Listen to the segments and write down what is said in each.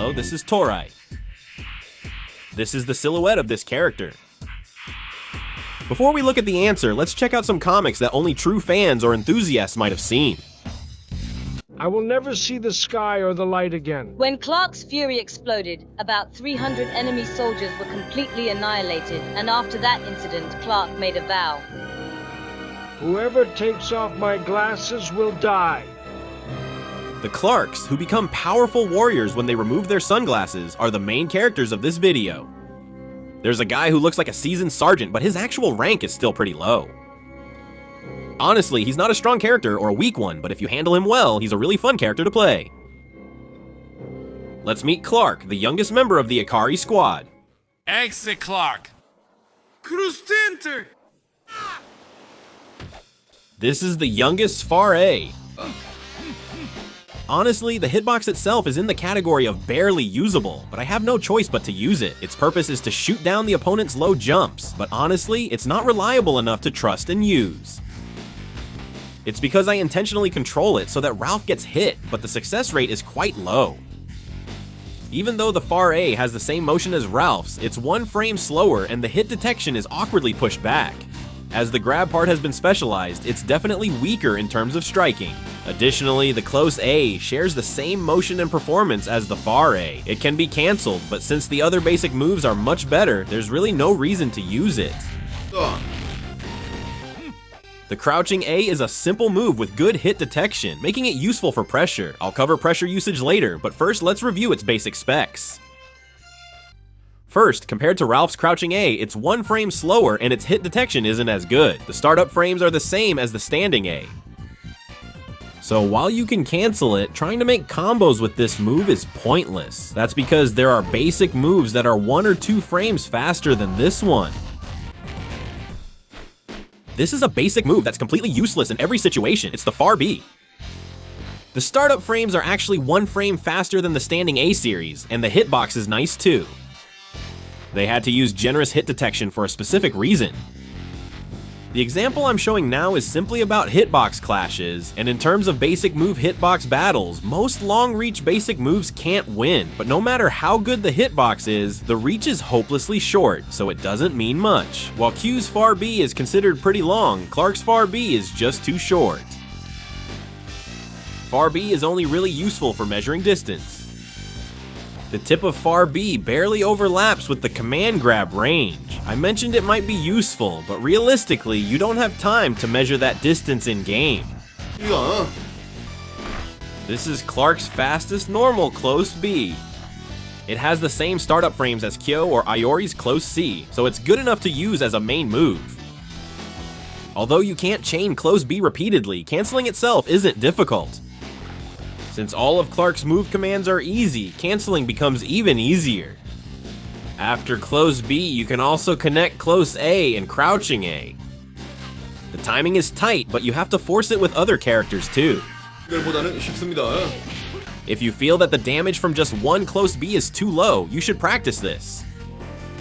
Hello, this is Torai. This is the silhouette of this character. Before we look at the answer, let's check out some comics that only true fans or enthusiasts might have seen. I will never see the sky or the light again. When Clark's fury exploded, about 300 enemy soldiers were completely annihilated, and after that incident, Clark made a vow. Whoever takes off my glasses will die. The Clarks, who become powerful warriors when they remove their sunglasses, are the main characters of this video. There's a guy who looks like a seasoned sergeant, but his actual rank is still pretty low. Honestly, he's not a strong character or a weak one, but if you handle him well, he's a really fun character to play. Let's meet Clark, the youngest member of the Ikari squad. Exit Clark. Cruise to enter. This is the youngest Far A. Honestly, the hitbox itself is in the category of barely usable, but I have no choice but to use it. Its purpose is to shoot down the opponent's low jumps, but honestly, it's not reliable enough to trust and use. It's because I intentionally control it so that Ralph gets hit, but the success rate is quite low. Even though the Far A has the same motion as Ralph's, it's 1 frame slower and the hit detection is awkwardly pushed back. As the grab part has been specialized, it's definitely weaker in terms of striking. Additionally, the Close A shares the same motion and performance as the Far A. It can be cancelled, but since the other basic moves are much better, there's really no reason to use it. The Crouching A is a simple move with good hit detection, making it useful for pressure. I'll cover pressure usage later, but first let's review its basic specs. First, compared to Ralph's Crouching A, it's 1 frame slower and its hit detection isn't as good. The startup frames are the same as the Standing A. So while you can cancel it, trying to make combos with this move is pointless. That's because there are basic moves that are 1 or 2 frames faster than this one. This is a basic move that's completely useless in every situation. It's the Far B. The startup frames are actually 1 frame faster than the Standing A series, and the hitbox is nice too. They had to use generous hit detection for a specific reason. The example I'm showing now is simply about hitbox clashes, and in terms of basic move hitbox battles, most long-reach basic moves can't win, but no matter how good the hitbox is, the reach is hopelessly short, so it doesn't mean much. While Q's Far B is considered pretty long, Clark's Far B is just too short. Far B is only really useful for measuring distance. The tip of Far B barely overlaps with the command grab range. I mentioned it might be useful, but realistically, you don't have time to measure that distance in game. This is Clark's fastest normal Close B. It has the same startup frames as Kyo or Iori's Close C, so it's good enough to use as a main move. Although you can't chain Close B repeatedly, canceling itself isn't difficult. Since all of Clark's move commands are easy, canceling becomes even easier. After Close B, you can also connect Close A and Crouching A. The timing is tight, but you have to force it with other characters too. If you feel that the damage from just 1 Close B is too low, you should practice this.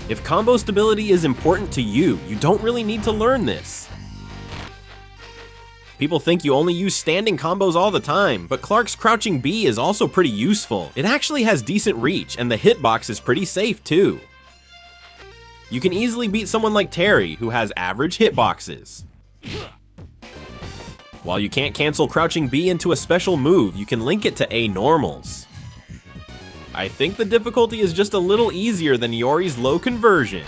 If combo stability is important to you, you don't really need to learn this. People think you only use standing combos all the time, but Clark's Crouching B is also pretty useful. It actually has decent reach, and the hitbox is pretty safe too. You can easily beat someone like Terry, who has average hitboxes. While you can't cancel Crouching B into a special move, you can link it to A normals. I think the difficulty is just a little easier than Yori's low conversion.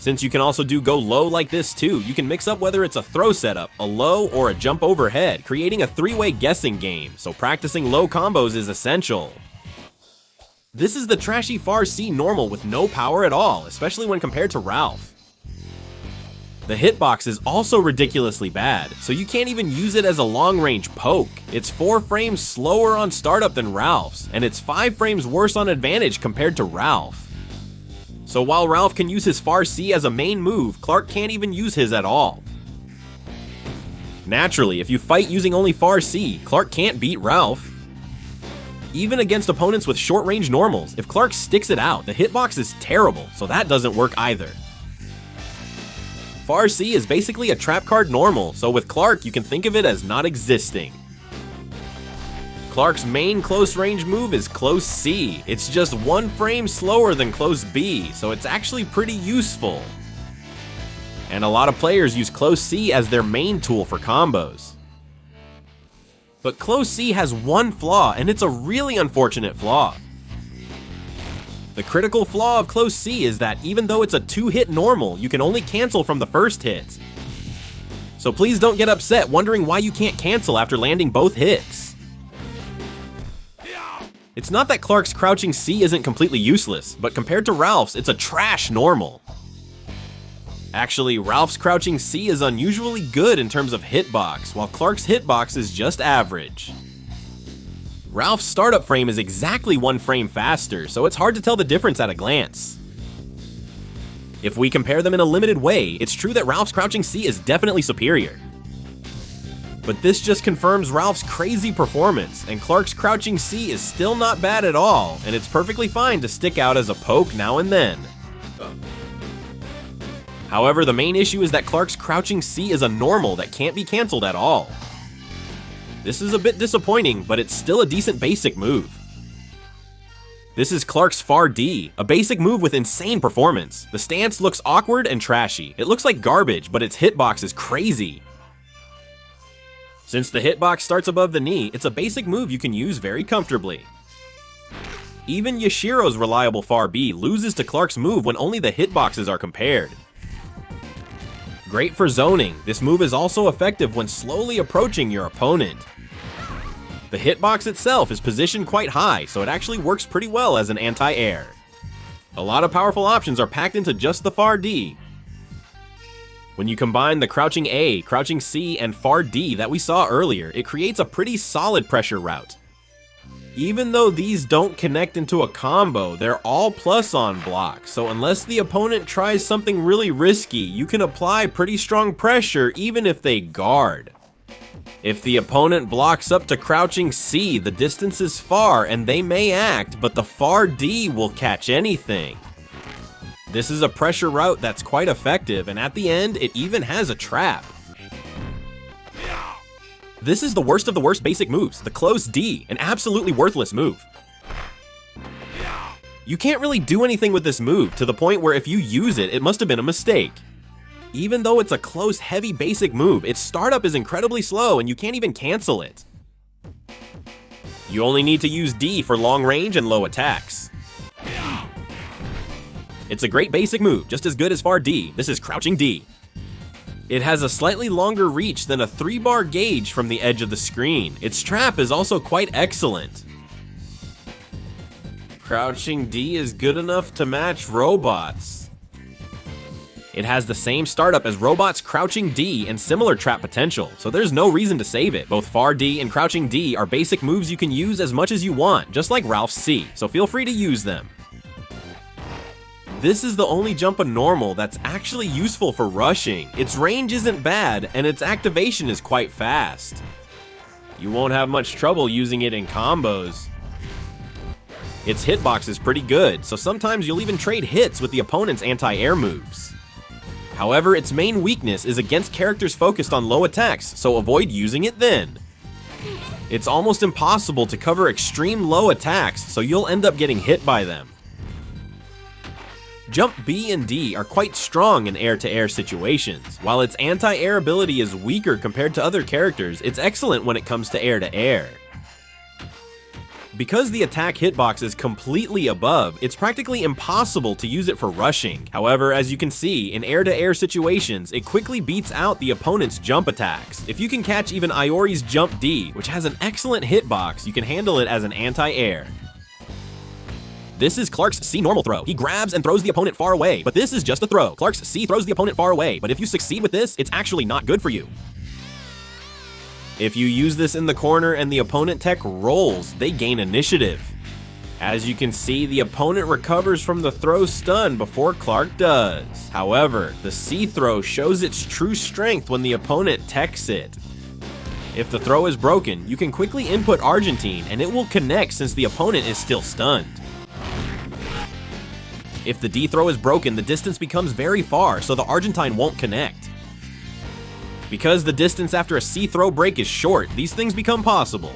Since you can also do go low like this too, you can mix up whether it's a throw setup, a low, or a jump overhead, creating a 3-way guessing game, so practicing low combos is essential. This is the trashy Far C normal with no power at all, especially when compared to Ralph. The hitbox is also ridiculously bad, so you can't even use it as a long-range poke. It's 4 frames slower on startup than Ralph's, and it's 5 frames worse on advantage compared to Ralph. So while Ralph can use his Far C as a main move, Clark can't even use his at all. Naturally, if you fight using only Far C, Clark can't beat Ralph. Even against opponents with short-range normals, if Clark sticks it out, the hitbox is terrible, so that doesn't work either. Far C is basically a trap card normal, so with Clark you can think of it as not existing. Clark's main close range move is Close C. It's just 1 frame slower than Close B, so it's actually pretty useful. And a lot of players use Close C as their main tool for combos. But Close C has one flaw, and it's a really unfortunate flaw. The critical flaw of Close C is that even though it's a 2-hit normal, you can only cancel from the first hit. So please don't get upset wondering why you can't cancel after landing both hits. It's not that Clark's crouching C isn't completely useless, but compared to Ralph's, it's a trash normal. Actually, Ralph's crouching C is unusually good in terms of hitbox, while Clark's hitbox is just average. Ralph's startup frame is exactly 1 frame faster, so it's hard to tell the difference at a glance. If we compare them in a limited way, it's true that Ralph's crouching C is definitely superior. But this just confirms Ralph's crazy performance, and Clark's crouching C is still not bad at all, and it's perfectly fine to stick out as a poke now and then. However, the main issue is that Clark's crouching C is a normal that can't be cancelled at all. This is a bit disappointing, but it's still a decent basic move. This is Clark's Far D, a basic move with insane performance. The stance looks awkward and trashy. It looks like garbage, but its hitbox is crazy. Since the hitbox starts above the knee, it's a basic move you can use very comfortably. Even Yashiro's reliable Far B loses to Clark's move when only the hitboxes are compared. Great for zoning, this move is also effective when slowly approaching your opponent. The hitbox itself is positioned quite high, so it actually works pretty well as an anti-air. A lot of powerful options are packed into just the Far D. When you combine the crouching A, crouching C, and Far D that we saw earlier, it creates a pretty solid pressure route. Even though these don't connect into a combo, they're all plus on block, so unless the opponent tries something really risky, you can apply pretty strong pressure even if they guard. If the opponent blocks up to crouching C, the distance is far and they may act, but the Far D will catch anything. This is a pressure route that's quite effective, and at the end, it even has a trap. This is the worst of the worst basic moves, the Close D, an absolutely worthless move. You can't really do anything with this move, to the point where if you use it, it must have been a mistake. Even though it's a close, heavy basic move, its startup is incredibly slow and you can't even cancel it. You only need to use D for long range and low attacks. It's a great basic move, just as good as Far D. This is crouching D. It has a slightly longer reach than a 3-bar gauge from the edge of the screen. Its trap is also quite excellent. Crouching D is good enough to match Robot's. It has the same startup as Robot's crouching D and similar trap potential, so there's no reason to save it. Both Far D and crouching D are basic moves you can use as much as you want, just like Ralph's C, so feel free to use them. This is the only jump in normal that's actually useful for rushing. Its range isn't bad, and its activation is quite fast. You won't have much trouble using it in combos. Its hitbox is pretty good, so sometimes you'll even trade hits with the opponent's anti-air moves. However, its main weakness is against characters focused on low attacks, so avoid using it then. It's almost impossible to cover extreme low attacks, so you'll end up getting hit by them. Jump B and D are quite strong in air-to-air situations. While its anti-air ability is weaker compared to other characters, it's excellent when it comes to air-to-air. Because the attack hitbox is completely above, it's practically impossible to use it for rushing. However, as you can see, in air-to-air situations, it quickly beats out the opponent's jump attacks. If you can catch even Iori's Jump D, which has an excellent hitbox, you can handle it as an anti-air. This is Clark's C normal throw. He grabs and throws the opponent far away, but this is just a throw. Clark's C throws the opponent far away, but if you succeed with this, it's actually not good for you. If you use this in the corner and the opponent tech rolls, they gain initiative. As you can see, the opponent recovers from the throw stun before Clark does. However, the C throw shows its true strength when the opponent techs it. If the throw is broken, you can quickly input Argentine and it will connect since the opponent is still stunned. If the D throw is broken, the distance becomes very far, so the Argentine won't connect. Because the distance after a C throw break is short, these things become possible.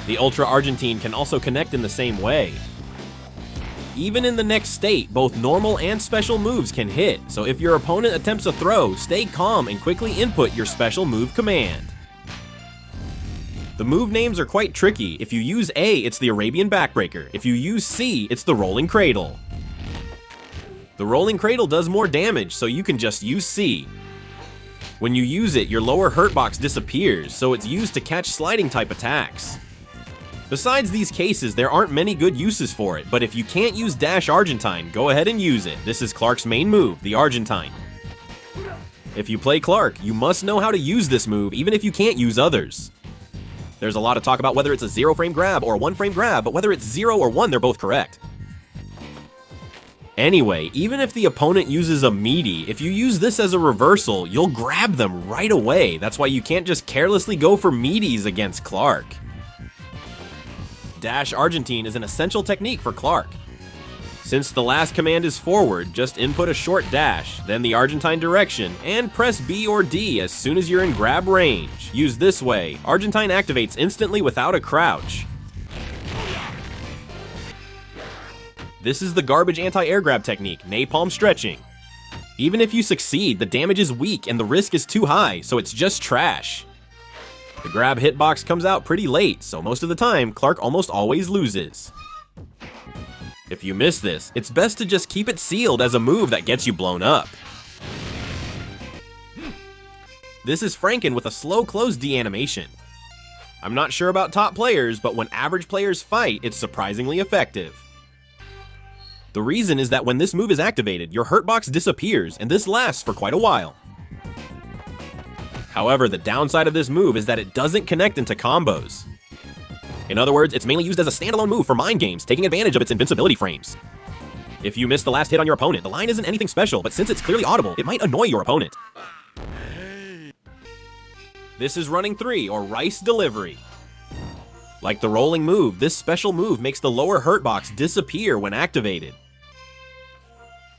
The Ultra Argentine can also connect in the same way. Even in the next state, both normal and special moves can hit, so if your opponent attempts a throw, stay calm and quickly input your special move command. The move names are quite tricky. If you use A, it's the Arabian Backbreaker. If you use C, it's the Rolling Cradle. The Rolling Cradle does more damage, so you can just use C. When you use it, your lower hurt box disappears, so it's used to catch sliding type attacks. Besides these cases, there aren't many good uses for it, but if you can't use Dash Argentine, go ahead and use it. This is Clark's main move, the Argentine. If you play Clark, you must know how to use this move, even if you can't use others. There's a lot of talk about whether it's a 0-frame grab or a 1-frame grab, but whether it's 0 or 1, they're both correct. Anyway, even if the opponent uses a meaty, if you use this as a reversal, you'll grab them right away. That's why you can't just carelessly go for meaties against Clark. Dash Argentine is an essential technique for Clark. Since the last command is forward, just input a short dash, then the Argentine direction, and press B or D as soon as you're in grab range. Used this way, Argentine activates instantly without a crouch. This is the garbage anti-air grab technique, napalm stretching. Even if you succeed, the damage is weak and the risk is too high, so it's just trash. The grab hitbox comes out pretty late, so most of the time, Clark almost always loses. If you miss this, it's best to just keep it sealed as a move that gets you blown up. This is Franken with a slow close D animation. I'm not sure about top players, but when average players fight, it's surprisingly effective. The reason is that when this move is activated, your hurt box disappears, and this lasts for quite a while. However, the downside of this move is that it doesn't connect into combos. In other words, it's mainly used as a standalone move for mind games, taking advantage of its invincibility frames. If you miss the last hit on your opponent, the line isn't anything special, but since it's clearly audible, it might annoy your opponent. This is running 3, or Rice Delivery. Like the rolling move, this special move makes the lower hurt box disappear when activated.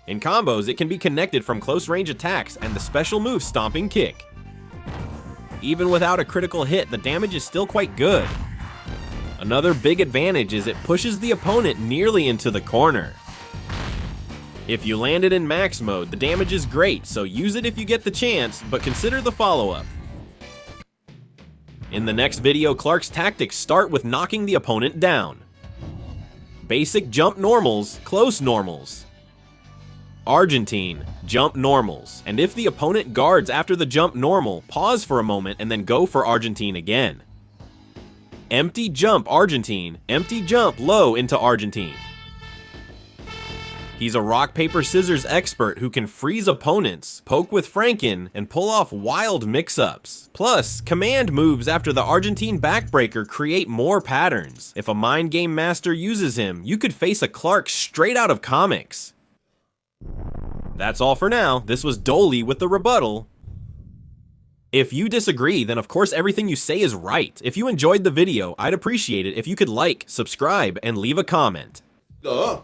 In combos, it can be connected from close range attacks and the special move Stomping Kick. Even without a critical hit, the damage is still quite good. Another big advantage is it pushes the opponent nearly into the corner. If you land it in max mode, the damage is great, so use it if you get the chance, but consider the follow-up. In the next video, Clark's tactics start with knocking the opponent down. Basic jump normals, close normals. Argentine, jump normals, and if the opponent guards after the jump normal, pause for a moment and then go for Argentine again. Empty jump Argentine, empty jump low into Argentine. He's a rock, paper, scissors expert who can freeze opponents, poke with Franken, and pull off wild mix-ups. Plus, command moves after the Argentine backbreaker create more patterns. If a mind game master uses him, you could face a Clark straight out of comics. That's all for now. This was Dolly with the rebuttal. If you disagree, then of course everything you say is right. If you enjoyed the video, I'd appreciate it if you could like, subscribe, and leave a comment. Duh.